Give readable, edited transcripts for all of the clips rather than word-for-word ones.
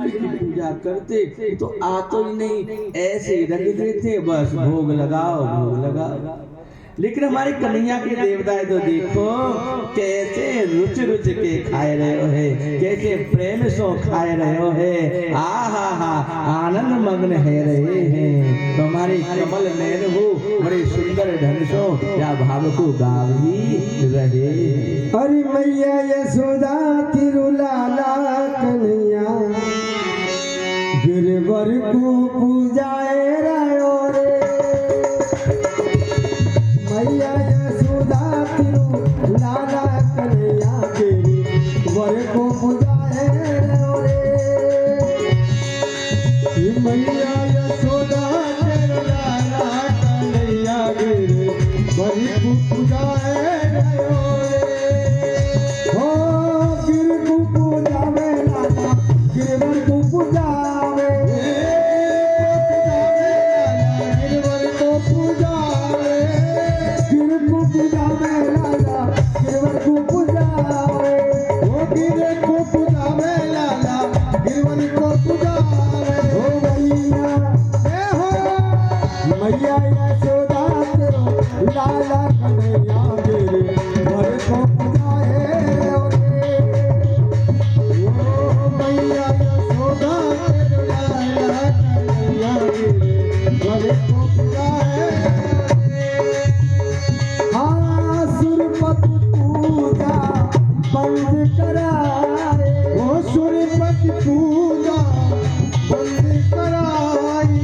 कृष्ण की पूजा करते तो आ तो ही नहीं, ऐसे ही रख देते, बस भोग लगाओ भोग लगाओ। लेकिन हमारे कन्हैया के देवता तो देखो कैसे रुच रुच के खाए रहे हो है, कैसे प्रेम सो खाए रहे हो है, हा आनंद मग्न है रहे हैं। तो हमारे कमल नयन हो बड़े सुंदर ढंग सो या भाव को गावी रहे। अरे मैया यशोदा तिरुलाला कन्हैया गिरवर को पूजाए रहो रे। मैया यशोदा तिरुलाला कन्हैया गिरवर को पूजाए रहो रे। मैया यशोदा तिरुलाला कन्हैया गिरवर को पूजाए रहो रे। गिरवर को पूजावे, गिरवर को पूजावे, गिर को पूजावे लाला, गिरवर को पूजावे, ओ गिर को पूजावे लाला, गिरवर को पूजावे। ओ मैया ए हो मैया यशोदा तेरो लाला कन्हैया गिरवर को पूजाए मैया यशोदा तेरा लाला कन्हैया गिरवर को पूजाए। हाँ सुरपति पूजा बंद कराए, ओ सुरपति पूजा बंद कराई,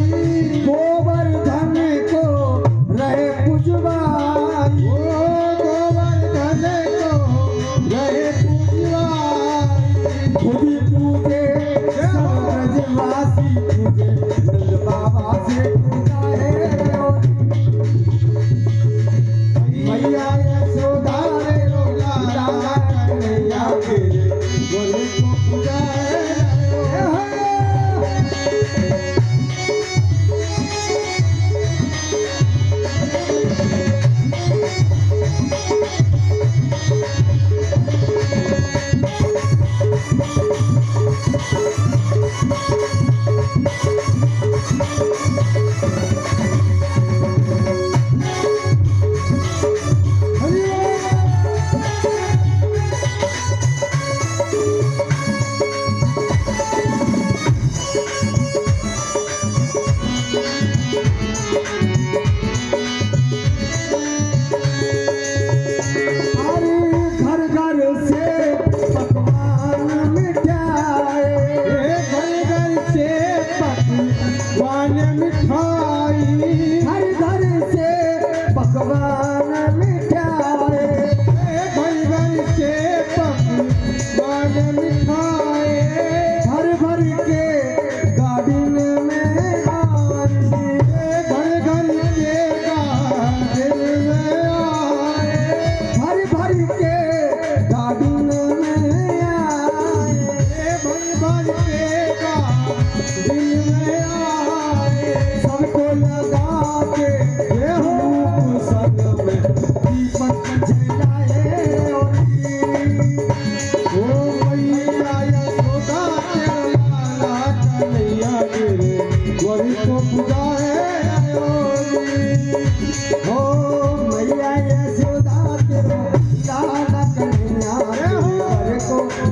गोवर्धन को रहे पूजवाई, ओ गोवर्धन को रहे पूजवाई। खुद पूजे सब ब्रजवासी पूजे नंद बाबा से पूजाए रहो। मैया यशोदा रे लाला कन्हैया गिरवर को पूजाए रहो।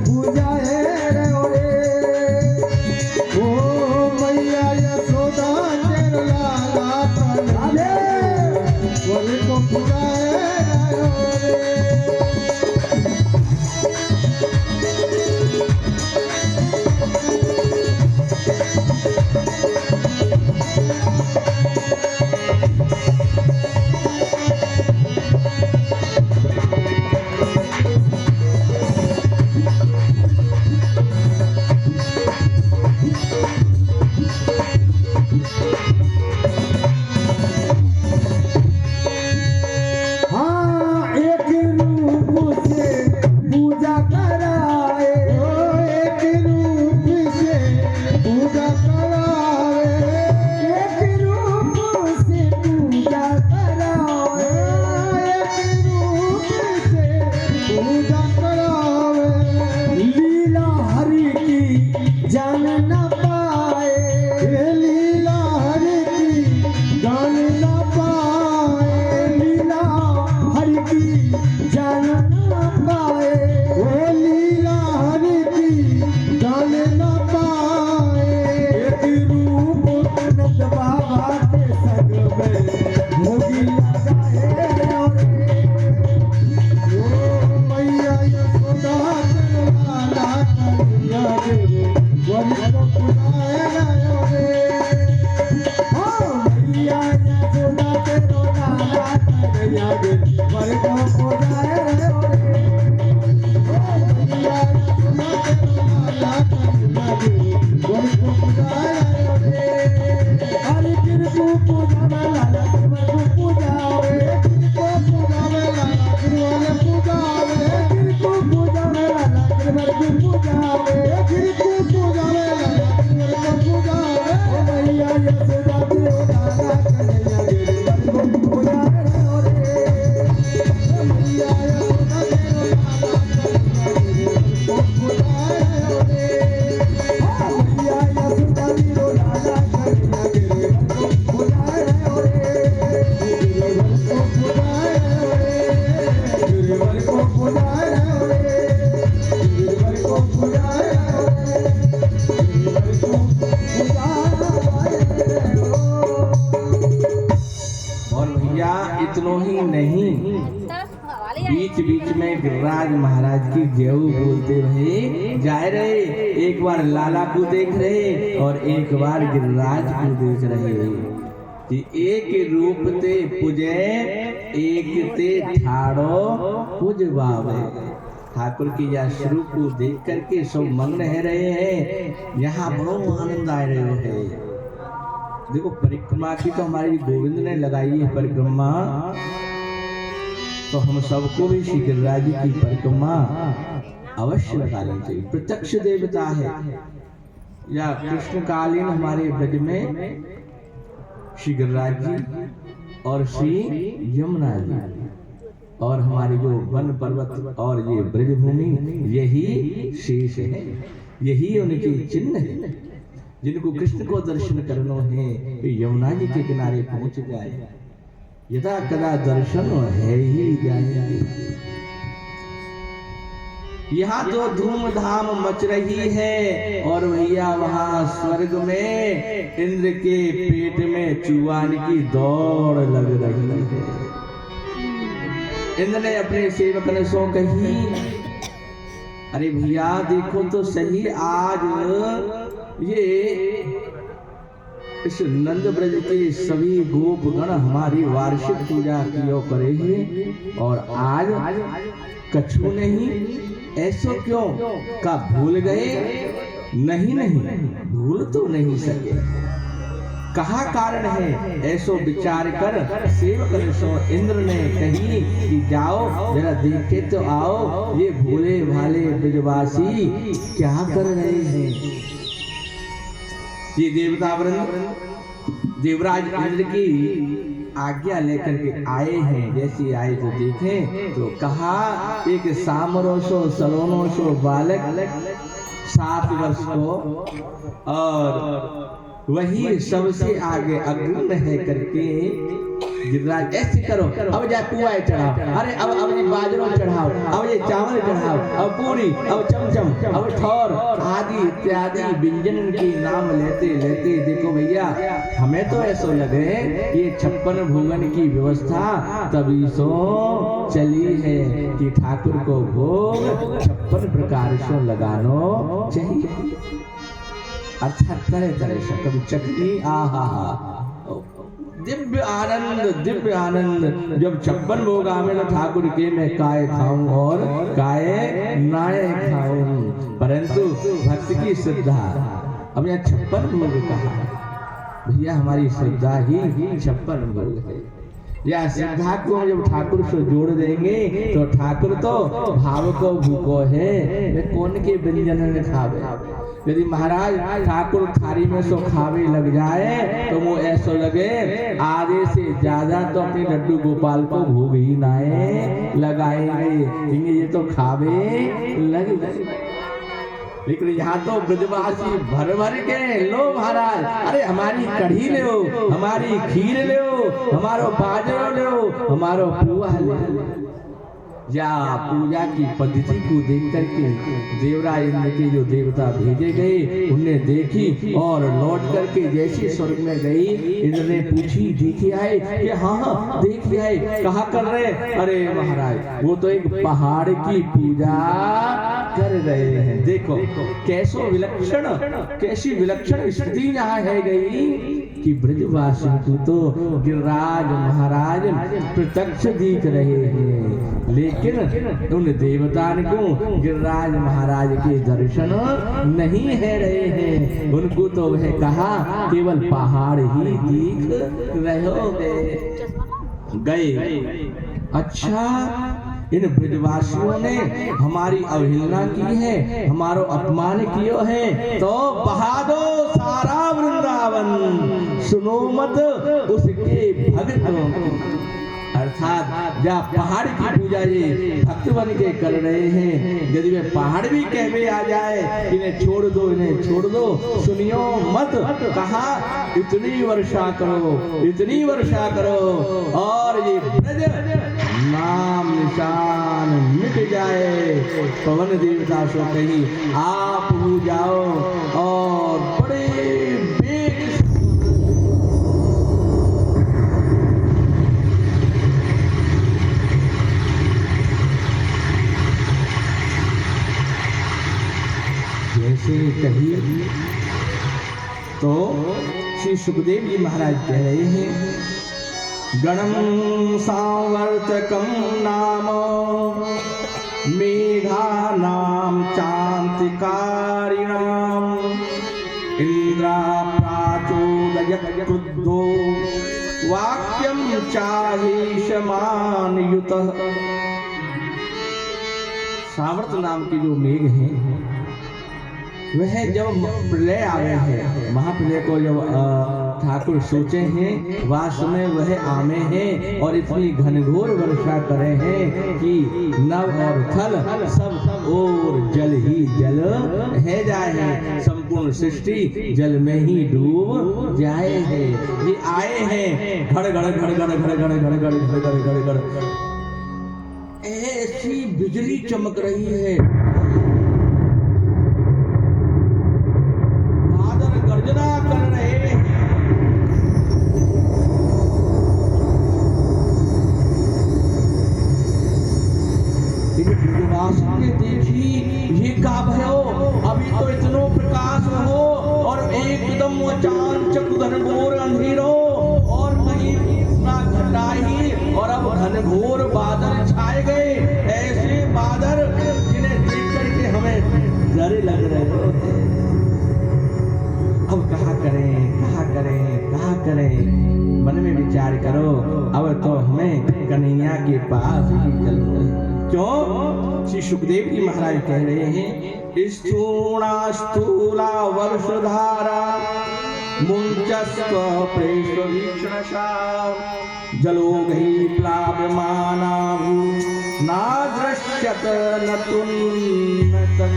पूजाए रे ओ न पाए, हे लीला हरि की जान न पाए, लीला हरि की जान न पाए, हे लीला हरि की जान न पाए। एक रूप नंद बाबा के संग में भोगी लगाए रे, ओ मैया यशोदा के लाला कन्हैया रे, वरी को पुराए रे, ओ मैया यशोदा के लाला कन्हैया रे, वरी को पुराए रे, ओ मैया यशोदा के लाला कन्हैया रे, वरी को पुराए रे। हरि कृष्ण पूजा लाला कृष्ण पूजा रे, कृष्ण पूजा लाला कृष्ण पूजा रे, कृष्ण पूजा लाला कृष्ण पूजा रे, कृष्ण पूजा लाला कृष्ण पूजा रे, ओ मैया यशोदा के लाला कन्हैया रे, वरी को पूजा रे, ओ मैया यशोदा के लाला कन्हैया रे, वरी को पूजा रे, ओ मैया यशोदा के लाला कन्हैया रे, और भैया इतनो ही नहीं, बीच बीच में गिरिराज महाराज की जय बोलते रहे जाए रहे। एक बार लाला को देख रहे और एक बार गिरिराज को देख रहे कि एक रूप ते पूजे, एक ते ठाड़ो पूजवावे। ठाकुर की यह स्वरूप को देख करके सब मग्न रह रहे हैं, यहाँ बड़ो आनंद आ रहे हैं। देखो परिक्रमा की तो हमारी गोविंद ने लगाई है परिक्रमा, तो हम सबको भी श्री गिरिराज जी की परिक्रमा अवश्य लगानी चाहिए। प्रत्यक्ष देवता है। या कृष्णकालीन हमारे ब्रज में श्री गिरिराज जी और श्री यमुना जी और हमारे जो वन पर्वत और ये ब्रजभूमि, यही शेष है, यही उनके चिन्ह है। जिनको कृष्ण को दर्शन करना है वे यमुना जी के किनारे पहुंच जाए, यदा कदा दर्शन है ही जाएंगे। यहाँ तो धूमधाम मच रही है और भैया वहां स्वर्ग में इंद्र के पेट में चुआन की दौड़ लग रही है। इंद्र ने अपने सेवक ने सो कही, अरे भैया देखो तो सही, आज ये इस नंद ब्रज के सभी गोपगण हमारी वार्षिक पूजा कियो करे हैं और आज कछु नहीं, ऐसो क्यों का भूल गए? नहीं नहीं, भूल तो नहीं सके। कहा कारण है? ऐसो विचार कर सेवक ने सो इंद्र ने कही कि जाओ जरा देखे तो आओ, ये भोले भाले ब्रजवासी क्या कर रहे हैं। ये देवता वृंद देवराज इंद्र की आज्ञा लेकर के आए हैं। जैसे आए तो देखें तो कहा, एक सामरोशो सलोनोशो बालक 7 वर्ष को और वही सबसे आगे अग्रणी है करके गिरिराज ऐसे करो, अब जा पुआए चढ़ाओ, अरे अब ये बाजरा चढ़ाओ, अब ये चावल चढ़ाओ, अब पूरी, अब चमचम, अब ठौर आदि इत्यादि व्यंजन की नाम लेते लेते देखो भैया हमें तो ऐसा लगे ये 56 भोगन की व्यवस्था तभी सो चली है कि ठाकुर को भोग 56 प्रकार से लगानो चाहिए। अर्थात तरह तरह से कभी चटनी, आहा दिव्य आनंद, दिव्य आनंद। जब 56 भोग आवे तो ठाकुर के मैं काय खाऊं और काय नाय खाऊं, परंतु भक्त की श्रद्धा। अब यहाँ 56 भोग कहा, भैया हमारी श्रद्धा ही 56 भोग है। या श्रद्धा को जब ठाकुर से जोड़ देंगे तो ठाकुर तो भाव को भूको है, वे कौन के व्यंजन में खावे। यदि महाराज ठाकुर थारी में सो खावे लग जाए तो वो ऐसा लगे आधे से ज्यादा तो अपने लड्डू गोपाल को भोग ही नाए लगाएंगे, ये तो खावे लग। लेकिन यहाँ तो ब्रजवासी भर भर के लो महाराज, अरे हमारी कढ़ी ले, हमारी खीर ले, हमारो बाजरो ले, हमारो पुआ ले। या पूजा की पद्धति को देख करके देवराज इंद्र के जो देवता भेजे गए उन्हें देखी और लौट करके जैसे स्वर्ग में गई, इंद्र ने पूछी देखे आए कि हाँ देखे आए, कहा कर रहे? अरे महाराज वो तो एक पहाड़ की पूजा कर रहे हैं। देखो कैसी विलक्षण स्थिति यहाँ है गई कि ब्रजवासी को तो गिरिराज महाराज प्रत्यक्ष दिख रहे हैं, लेकिन उन देवतान को गिरिराज महाराज के दर्शन नहीं है रहे हैं। उनको तो वह कहा केवल पहाड़ ही दिख रहे गए। अच्छा, इन ब्रजवासियों ने हमारी अवहेलना की है, हमारो अपमान कियो है, तो बहा दो सारा वृंदावन, सुनो मत उसके भक्तों की। अर्थात जहाँ पहाड़ की पूजा ये भक्त बन के कर रहे हैं, यदि वे पहाड़ भी कहवे आ जाए इन्हें छोड़ दो, इन्हें छोड़ दो, सुनियो मत, कहा इतनी वर्षा करो, इतनी वर्षा करो और ये ब्रज नाम निशान मिट जाए। पवन देवता से कही आप हो जाओ और बड़े बेग जैसे कही तो श्री सुखदेव जी महाराज कह रहे हैं गणं सांवर्तकं नाम मेघानां चान्तिकारिणां इंद्राप्राचोदयत् क्रुद्धो वाक्यं चाहेशमानयुतः। सांवर्त नाम के जो मेघ हैं वह जब प्रलय आवे हैं, महाप्रलय को जब ठाकुर सोचे हैं वास्तव में वह आमे हैं और इतनी घनघोर वर्षा करे हैं कि नभ और थल सब और जल ही जल है जाए हैं, संपूर्ण सृष्टि जल में ही डूब जाए है। ये आए हैं घड़ घड़ घड़ घड़ घड़ घड़ घड़ घड़ घड़ घड़ घड़ घड़, ऐसी बिजली चमक रही है, गर्जना कर रहे हैं। ने देखी ये का भयो, अभी तो इतनो प्रकाश हो और एकदम अचानक घनघोर अंधेरो और कहीं इतना घटाई और अब घनघोर बादल छाए गए, ऐसे बादल जिन्हें देख करके हमें डर लग रहे हो। अब कहा करें कहा करें कहा करें, मन में विचार करो, अब तो हमें कन्हैया के पास ही चलना है। क्यों? श्री सुखदेव जी महाराज कह रहे हैं स्थूणा स्थूला वर्षधारा मुंचस्व प्रेष वीक्षणशा जलोगहि प्लाव्यमाना नादृश्यत नतुन्नतं।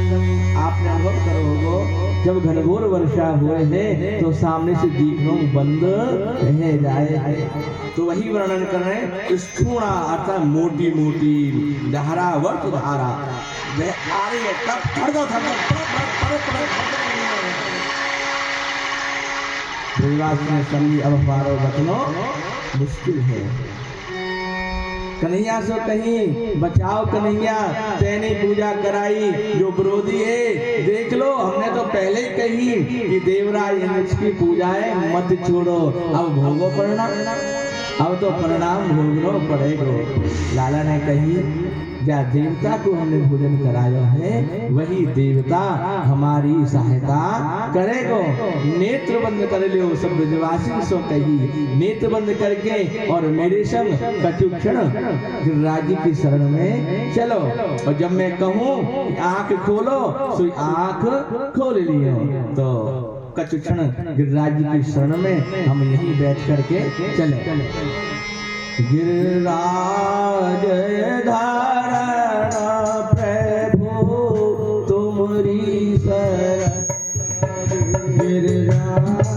आपने अनुभव करोगे जब घनघोर वर्षा हुए हैं तो सामने से दिखना बंद रह जाए है। तो वही वर्णन कर रहे हैं स्थूणा अर्थात मोटी मोटी धारा, वर्ष धारा वह आ रही है, तब धड़ दो समझी अब हमारो बचनो मुश्किल है। कन्हैया से कहीं बचाओ, कन्हैया तेने पूजा कराई जो विरोधी है, देख लो हमने तो पहले कही कि देवराज इंद्र की पूजा है मत छोड़ो, अब भोगो परिणाम, अब तो परिणाम भोगना पड़ेगा। लाला ने कही जा देवता को हमने भोजन कराया है वही देवता हमारी सहायता करेगो। नेत्र बंद कर लो सब ब्रजवासी सो कही, नेत्र बंद करके और मेरे संग कचुक्षण गिरिराज की शरण में चलो, और जब मैं कहूँ आंख खोलो तो आंख खोल लियो। तो कचुक्षण गिरिराज की शरण में हम यहीं बैठ करके चले। गिरिराज धारण प्रभु तुमरी गिरिराज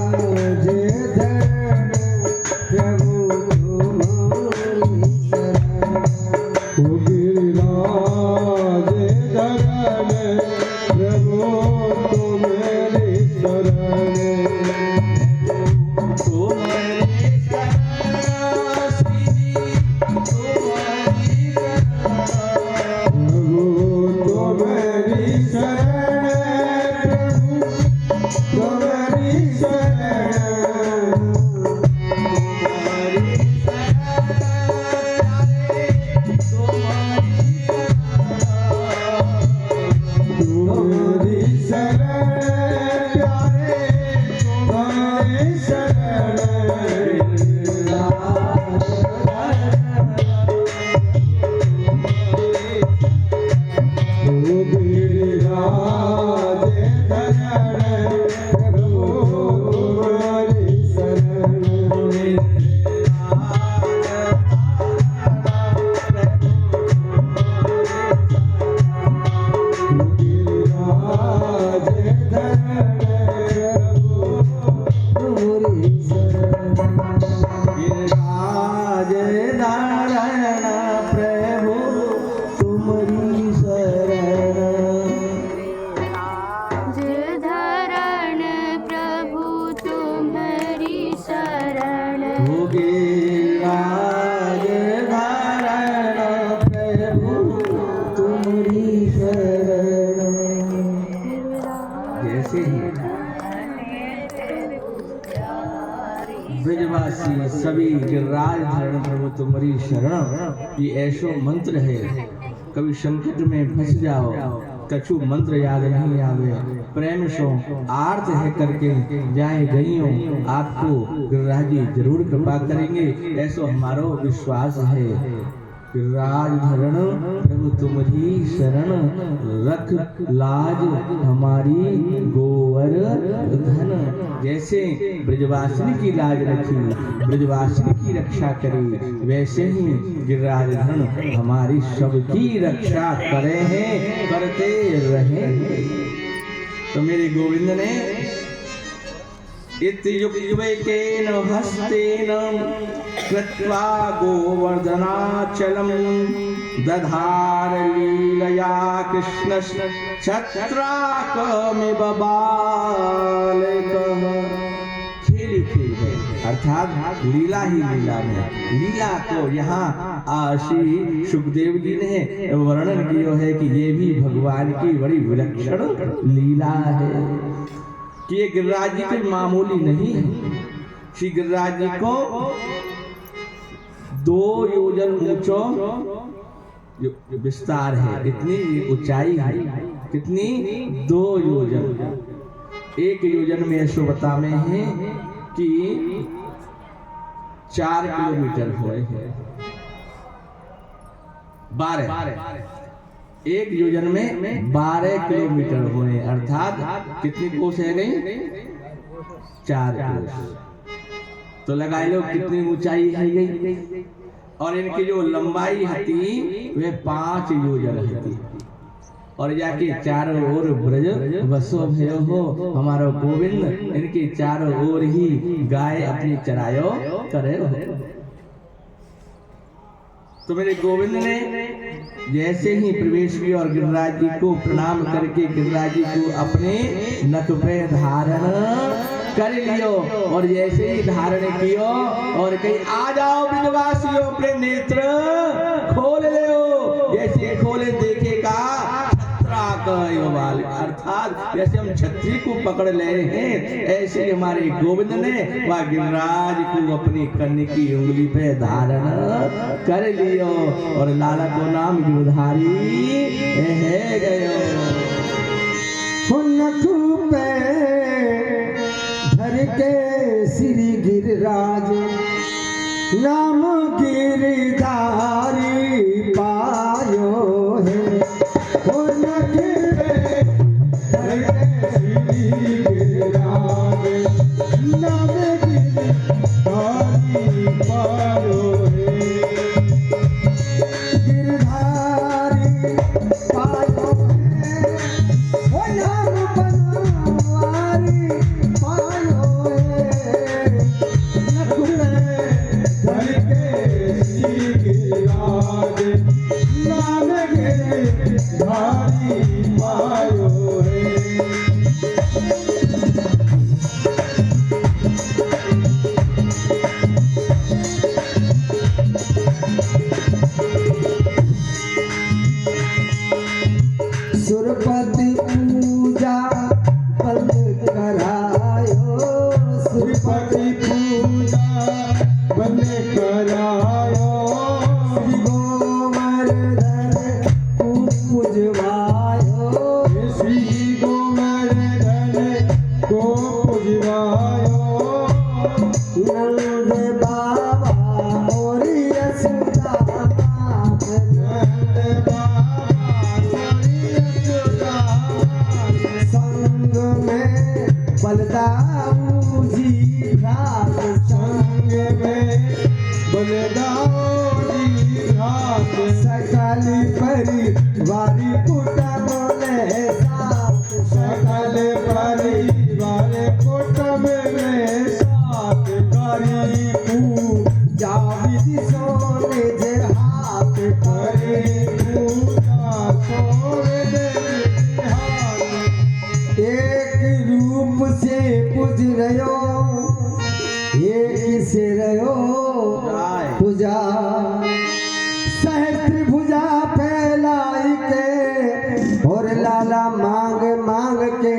धरण प्रभु तुम्हारी शरण। ओ गिरिराज धरण प्रभु तुम्हारी शरण। ब्रजवासी सभी गिरिराज धरण प्रभु तुम्हारी शरण, ये ऐसो मंत्र है। कभी संकट में फंस जाओ, कछु मंत्र याद नहीं आवे, प्रेम सो आर्त है करके जाए गईयों, आपको गिरिराज जी जरूर कृपा करेंगे, ऐसो हमारो विश्वास है। गिरिराज धरण प्रभु तुम्हारी शरण, रख लाज हमारी गोवर धन। जैसे ब्रजवासिनी की लाज रखी, ब्रजवासिनी की रक्षा करी, वैसे ही गिरिराज धरण हमारी सबकी रक्षा करे हैं, करते रहे। तो मेरे गोविंद ने इत्युक्तेन हस्तेन कृत्वा गोवर्धनाचलं दधार लीलया कृष्ण छत्राकमिव बालकः। खेली खेल है, अर्थात लीला ही लीला में, लीला को यहाँ श्री सुखदेव जी ने वर्णन किया है कि ये भी भगवान की बड़ी विलक्षण लीला है कि ये गिरिराज जी कोई मामूली नहीं है। श्री गिरिराज जी को 2 योजन ऊंचो विस्तार है, इतनी ऊंचाई है, कितनी 2 योजन। 1 योजन में यशोवता में है कि 4 किलोमीटर हुए हैं, 12 1 योजन में 12 किलोमीटर हुए, अर्थात कितनी कोस है गई, 4 कोस। तो लगाए लो कितनी ऊंचाई है गई। और इनकी जो लंबाई हती वे 5 योजन हती। और जाके चारों ओर ब्रज बसो भयो हो, हमारो गोविंद इनके चारों ओर ही गाय अपनी चरायो करे हो। तो मेरे गोविंद ने जैसे ही प्रवेश किया और गिरिराज जी को प्रणाम करके गिरिराज जी को अपने नख पे धारण कर लियो, और जैसे ही धारण कियो और कहीं आ जाओ ब्रजवासियों, अपने नेत्र खोल ले। जैसे खोले देखेगा अर्थात जैसे हम छतरी को पकड़ ले हैं, ऐसे हमारे गोविंद ने वह गिरिराज को अपनी कन्नी की उंगली पे धारण कर लियो और लाला को नाम गिरधारी है गयो। नख पे धर के श्री गिरिराज नाम गिरधारी पायो है। Bye. जीवायो नंद बाबा और यशोदा मात नंद बाबा यशोदा संग में बलदाऊ जी घाट संग में बलदाऊ जी घाट सकल परिवार कुटुंब में साथ सकल परिवार कुटुंब में साथ करी पूजा विधि सोने जे हाथ करे पूजा सोने हाथ एक रूप से पूज रहो एक से रहो पूजा सहस्त्र भुजा फैलाई के और लाला मांग मांग के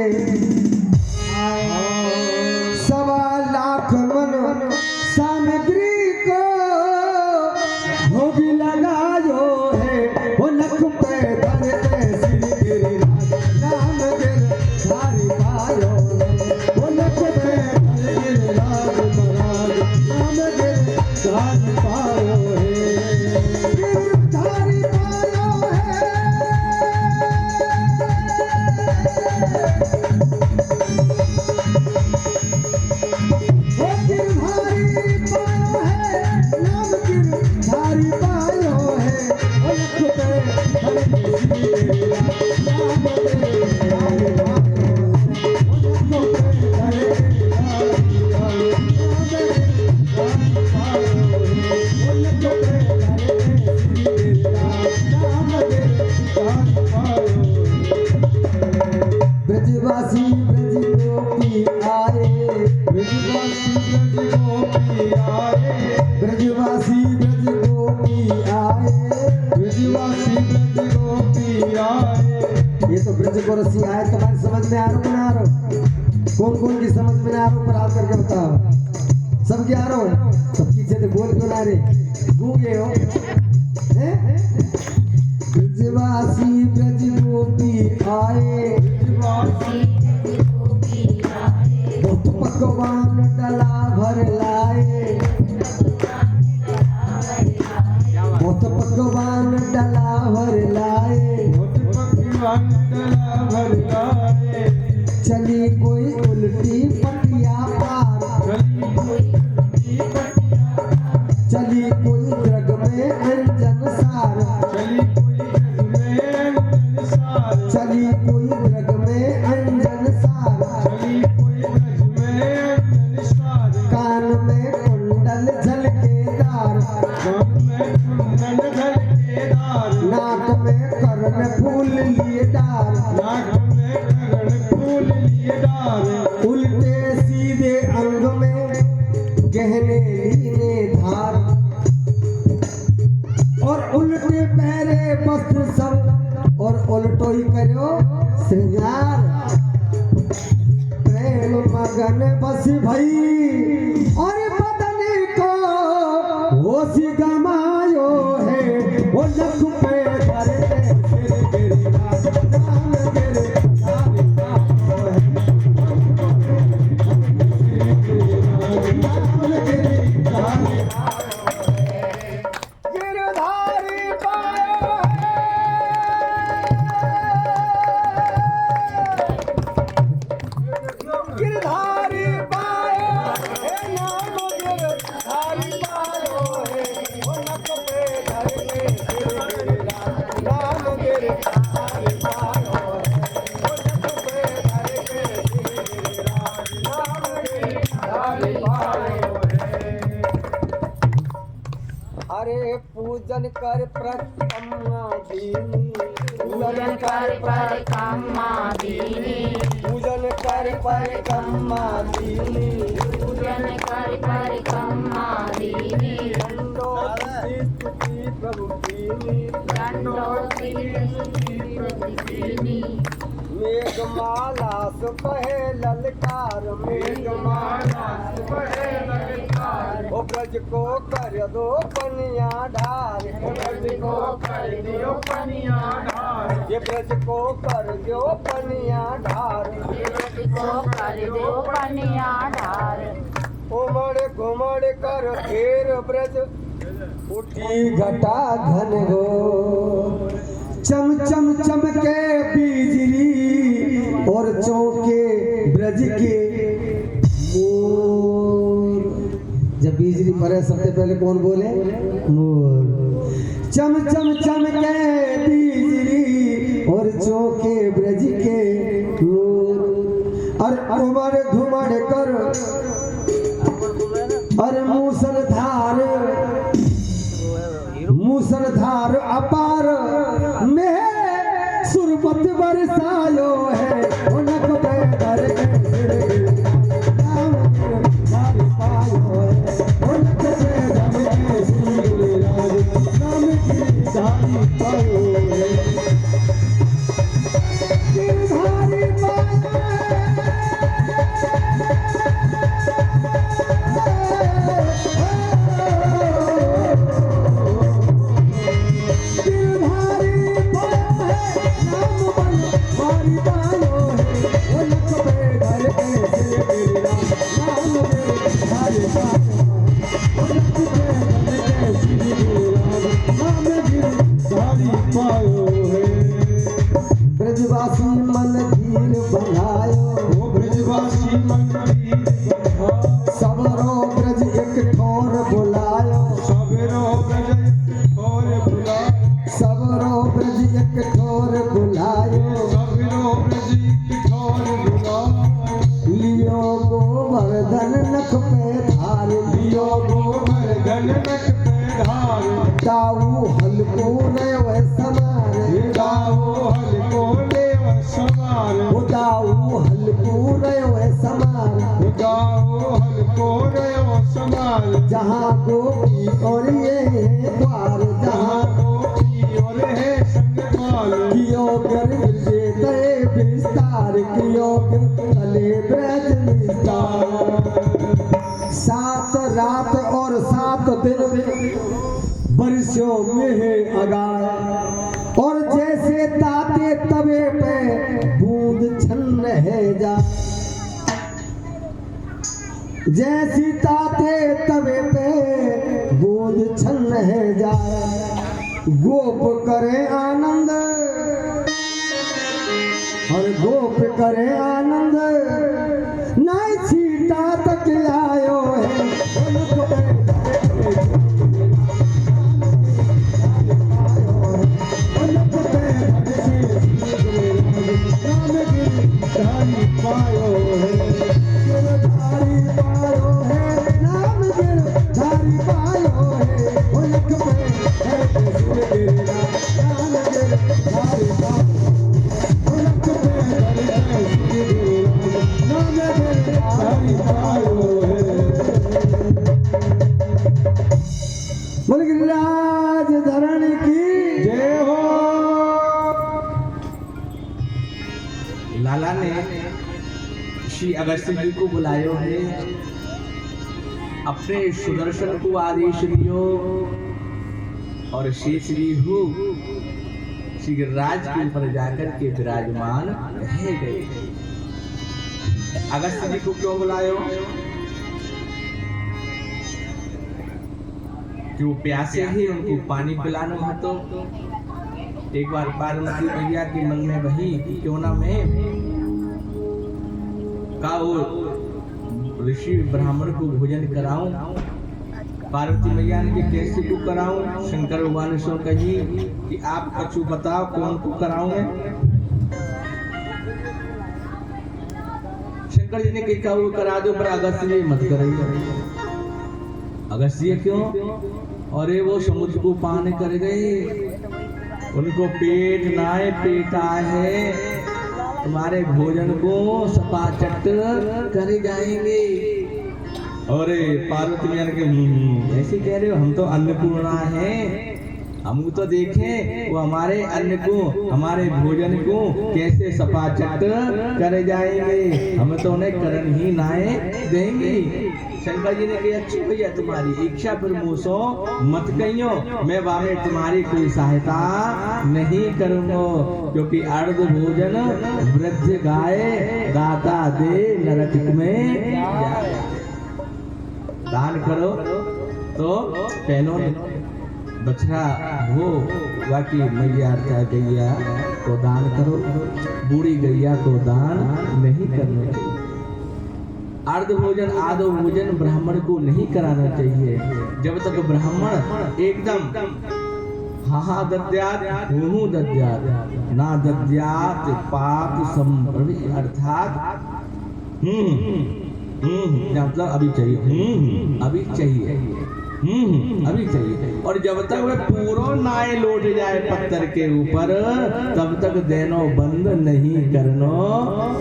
1.25 मन सामग्री को भोग लगायो है वो नख पे धरते श्री गिरिराज नाम गिर धारी पायो वो नख पे धर गिरिराज महाराज नाम गिर धारी पायो है गिरधारी पायो है वो गिरधारी पायो है नाम गिरधारी पायो है वो नख पे धरते श्री गिरिराज नाम गिरधारी पायो है वो नख पे धरते ब्रजवासी ब्रज गोपी आए ब्रजवासी ब्रज गोपी आए ब्रजवासी ब्रज गोपी आए ब्रजवासी ब्रज गोपी आए ये तो ब्रज को रसी आए तुम्हारी समझ में आ रहा ना आ रहा कौन कौन की समझ में आ रहा पर हाथ करके बताओ सबके आ रहा हो तो पीछे से बोल क्यों ना रे गूंगे हो हैं ब्रजवासी ब्रज गोपी आए बहुत पकवान डला भर लाए बहुत पकवान डला भर लाए भर लाए चली कोई उल्टी पटिया पार चली कोई द्रग में अंजन सार चली चली कोई द्रग में अंजन सार कान में कुंडल झलकेदार नाक में कर्ण फूल लिए डार उल्टे सीधे अंग में गहने लीने धार और उल्टे पहरे वस्त्र सब और उल्टो ही करो श्रृंगार प्रेम मगन बस भई और बदन को होशी गमायो है वो नख पे धरते श्री गिरिराज नाम गिरधारी पायो है नाम गिरधारी गिरधारी पायो गिरधारी पायो है नाम गिरधारी पायो है वो नख पे धरते श्री गिरिराज नाम गिरधारी पायो है वो नख पे धरते श्री गिरिराज नाम गिरधारी पायो है अरे पूजन कर प्रथमा दीनी पूजन कर परिक्रमा दीनी पूजन कर परिक्रमा दीनी पूजन कर परिक्रमा दीनी दंडोति स्तुति प्रभु दीनी दंडोति स्तुति प्रभु मेघमाला सुपहे ललकार मेघमाला मेघमाला सुपहे ललकार ओ ब्रज को कर दो पनिया ढार ब्रज को कर दियो पनिया ढार ये ब्रज को कर दो पनिया ढार ब्रज को कर दियो पनिया ढार उमड़ घुमड़ कर फिर ब्रज उठी घटा घन हो चम चम चमके बिजली और चौके ब्रज के मोर। जब बिजली पड़े सबसे पहले कौन बोले? मोर। चम चम चमके बिजली और चौके ब्रज के मोर। और उमड़ घुमड़ कर और मूसलधार अपार में सुरपत बरसायो है उनक पैदर नाम गिर पायो है उनक पैदर नाम गिरधारी पायो है गिरधारी पायो ब्रजवासी मन धीर बनायो ब्रजवासी मन सबरो ब्रज एक ठोर बुलायो सबरो ब्रज एक ठोर बुलायो सबरो ब्रज एक ठोर बुलायो सबरो ब्रज एक ठोर बुलायो लियो गोवर्धन नख पे धार लियो गोवर्धन नख पे धार दाऊ हलको रे समार दाऊ हलको रे समार दाऊ हलको रे समार दाऊ हलको रे समार जहाँ गोपी और ये द्वार जहाँ गोपी और है संगमाल कियो कर जेते विस्तार कियो तले ब्रज विस्तार। 7 रात और 7 दिन बरसों में है अगार और जैसे ताते तवे पे बूंद छन है जा जैसी ताते तवे पे बूंद छन है जा गोप करे आनंद और गोप करे आनंद नहीं छीटा तक आयो है उनको गिरिराज धरण की जय हो। लाला ने श्री अगस्त्य जी को बुलायो है अपने सुदर्शन को आदेश दियो और श्री हो श्री गिरिराज के ऊपर जाकर के विराजमान रह गए। अगस्त्य जी को क्यों बुलायो? कि वो प्यासे ही उनको पानी पिलाना है। तो एक बार पार्वती मैया के मन में वही क्यों ना मैं का वो ऋषि ब्राह्मण को भोजन कराऊं। पार्वती मैया ने कैसे को कराऊं? शंकर भगवान से कही कि आप कछु बताओ कौन को कराऊं मैं। शंकर जी ने कहा वो करा दो, पर अगस्त्य जी मत कराइए। अगस्त्य क्यों? अरे वो समुद्र को पान कर गए, उनको पेट नाए पेटा है, तुम्हारे भोजन को सपाचट कर जाएंगे। अरे पार्वती मैया के ऐसे कह रहे हो? हम तो अन्नपूर्णा हैं, हम तो देखें वो हमारे अन्न को हमारे भोजन को कैसे सपाचट कर जाएंगे, हम तो उन्हें करण ही नाए देंगे। शंकर जी ने कही अच्छी भैया तुम्हारी इच्छा फिर मूसो मत कहियो, मैं बामे तुम्हारी कोई सहायता नहीं करूंगा, क्योंकि अर्ध भोजन वृद्ध गाय दाता दे नरक में जाए। दान करो तो पहलो बछड़ा हो, बाकी मैया गैया को दान करो, बूढ़ी गैया को दान नहीं करना चाहिए। अर्ध भोजन आधो भोजन ब्राह्मण को नहीं कराना चाहिए। जब तक ब्राह्मण एकदम हा दद्यात हूँ दद्यात ना दद्यात पाप संप्रवि, अर्थात मतलब अभी चाहिए, अभी चाहिए, अभी चाहिए। और जब तक वह पूरा नाय लौट जाए पत्थर के ऊपर, तब तक देनो बंद नहीं करना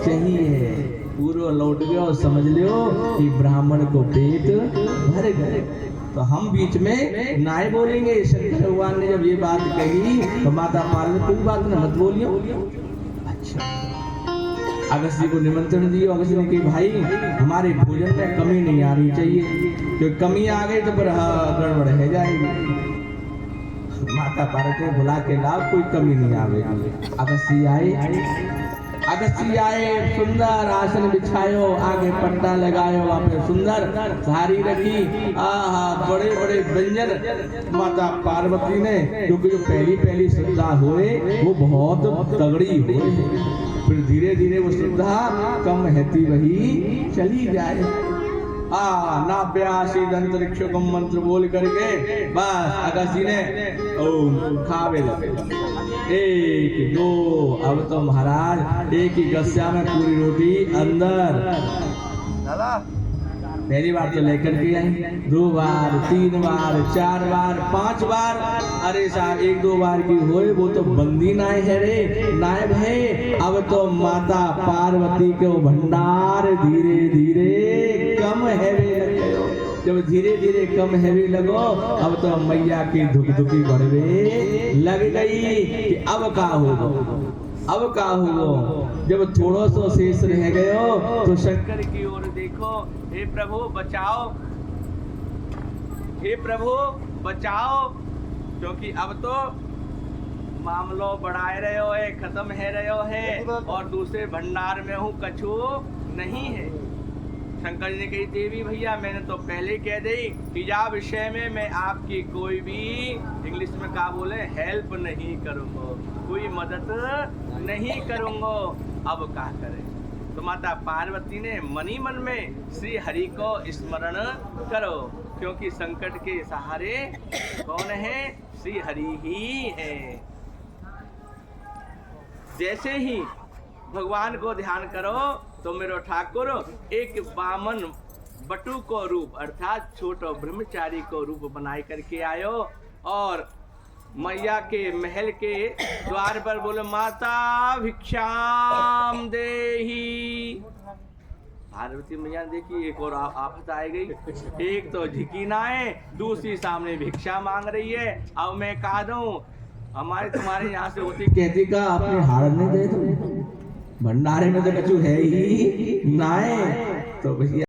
चाहिए। पूरा लौट गया समझ लो कि ब्राह्मण को पेट भर गए। तो हम बीच में नाय बोलेंगे। शंकर भगवान ने जब ये बात कही तो माता पार्वती कोई बात न मत बोलियो। अच्छा, अगस्त जी को निमंत्रण दियो। अगस्त जी ने कही भाई हमारे भोजन में कमी नहीं आनी चाहिए, क्योंकि कमी आ गई तो फिर गड़बड़ है जाएगी। माता पार्वती बुला के लाओ, कोई कमी नहीं आवेगी। अगस्त जी आए, अगस्त जी आए, सुंदर आसन बिछायो, आगे पट्टा लगायो, वहाँ पे सुंदर थारी रखी। आहा, बड़े बड़े व्यंजन माता पार्वती ने, क्योंकि जो पहली श्रद्धा हुए वो बहुत तगड़ी हुए, फिर धीरे धीरे वो श्रद्धा कम रहती वही चली जाए। नाभ्यासी अंतरिक्ष को मंत्र बोल करके बस अगस्त जी ने ओम खावे लगे। 1 2, अब तो महाराज एक ही गस्या में पूरी रोटी अंदर। पहली बार तो लेकर के आए, 2 बार 3 बार 4 बार 5 बार। अरे साहब 1-2 बार की होए वो तो बंदी नाय है रे, नायब है। अब तो माता पार्वती के भंडार धीरे धीरे कम हैवी लग गयो। जब धीरे धीरे कम हैवी लगो, अब तो मैया की धुक-धुकी बढ़वे लग गई कि अब का होगा, अब का होगा। जब थोड़ा सा शेष रह गयो तो शंकर की ओर देखो, हे प्रभु बचाओ, हे प्रभु बचाओ, क्योंकि अब तो मामलो बढ़ाए रहे हो है, खत्म है रहे हो है, और दूसरे भंडार में हूँ कछु नहीं है। शंकर जी ने कही देवी भैया मैंने तो पहले कह दी कि या विषय में मैं आपकी कोई भी, इंग्लिश में क्या बोले, हेल्प नहीं करूँगा, कोई मदद नहीं करूँगा। अब क्या करें? तो माता पार्वती ने मनी मन में श्री हरि को स्मरण करो, क्योंकि संकट के सहारे कौन है? श्री हरि ही है। जैसे ही भगवान को ध्यान करो तो मेरो ठाकुर एक बामन बटू को रूप अर्थात छोटो ब्रह्मचारी को रूप बनाए करके आयो, और मैया के महल के द्वार पर बोले माता भिक्षाम देही। पार्वती मैया देखी एक और आफत आ गई, एक तो झिकी ना है, दूसरी सामने भिक्षा मांग रही है। अब मैं कहा दूं, हमारे तुम्हारे यहाँ से होती कहती का अपने हार नहीं दे, तुम भंडारे में तो कछु है ही ना है। तो भैया